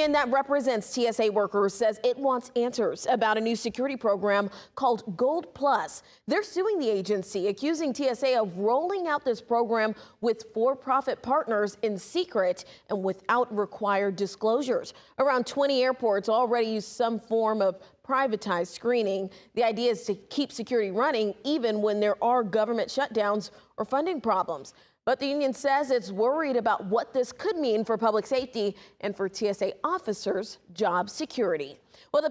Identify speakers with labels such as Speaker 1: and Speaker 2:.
Speaker 1: And that represents TSA workers says it wants answers about a new security program called Gold Plus. They're suing the agency, accusing TSA of rolling out this program with for-profit partners in secret and without required disclosures. Around 20 airports already use some form of privatized screening. The idea is to keep security running even when there are government shutdowns or funding problems. But the union says it's worried about what this could mean for public safety and for TSA officers' job security. Well, the